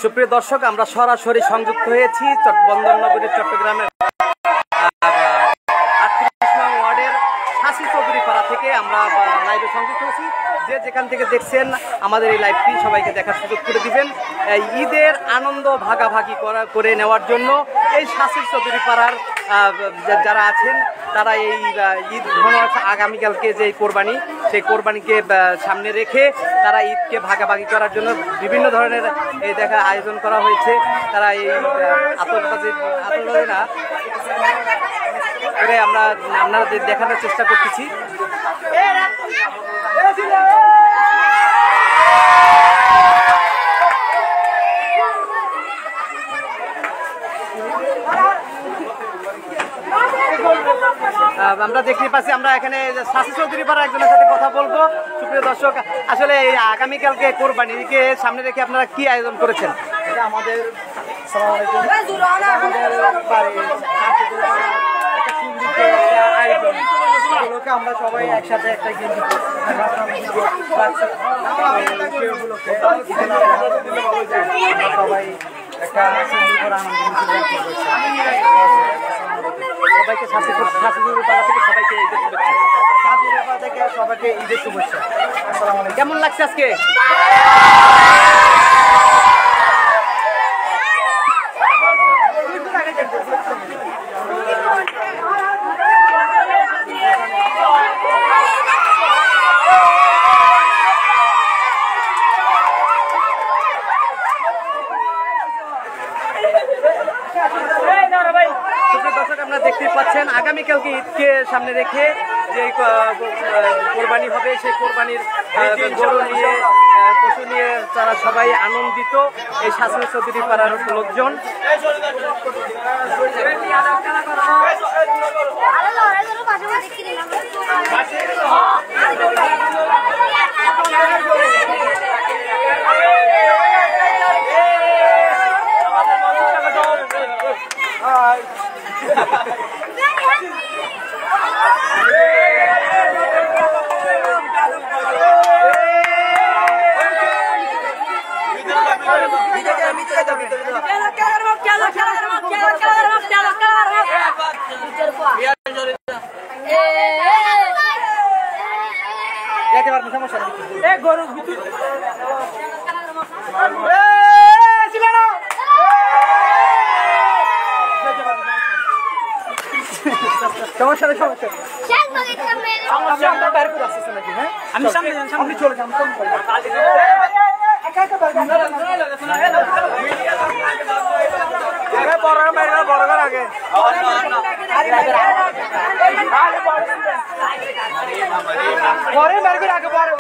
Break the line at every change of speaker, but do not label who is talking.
সুপ্রিয় দর্শক, আমরা সরাসরি সংযুক্ত হয়েছি বন্দরনগরীর চট্টগ্রামের 38 নং ওয়ার্ডের শাসি চৌধুরী পাড়া থেকে আমরা লাইভে সংযুক্ত হয়েছি। যে যেখান থেকে দেখছেন আমাদের এই লাইভটি সবাইকে দেখার সুযোগ করে দিবেন। ঈদের আনন্দ ভাগাভাগি করে নেওয়ার জন্য এই শাসি চৌধুরী পাড়ার যারা আছেন তারা এই ঈদ আগামীকালকে যে কোরবানি, সেই কোরবানিকে সামনে রেখে তারা ঈদকে ভাগাভাগি করার জন্য বিভিন্ন ধরনের এই দেখার আয়োজন করা হয়েছে। তারা এই আতশবাজি না করে আমরা আপনাদের দেখানোর চেষ্টা করতেছি। আমরা দেখতে পাচ্ছি, আমরা এখানে শাসি চৌধুরী পাড়ার একজনের সাথে কথা বলবো। সুপ্রিয় দর্শক, আসলে এই আগামীকালকে কোরবানিকে সামনে রেখে আপনারা কি আয়োজন করেছেন?
এটা আমাদের আয়োজন, এগুলোকে আমরা সবাই একসাথে একটা গেঞ্জি সবাই একটা সুন্দর আনন্দ
সবাইকে শাসি চৌধুরী পাড়া থেকে সবাইকে ঈদের শুভেচ্ছা।
থেকে সবাইকে ঈদের শুভেচ্ছা।
কেমন লাগছে আজকে? আপনারা দেখতেই পাচ্ছেন আগামীকালকে ঈদকে সামনে রেখে যে কোরবানি হবে, সেই কোরবানির গরু নিয়ে, পশু নিয়ে তারা সবাই আনন্দিত। এই শাসি চৌধুরী পাড়ার লোকজন আমি সামনে চলে যান। বড় ঘর আগে পরে বের করে আগে পরে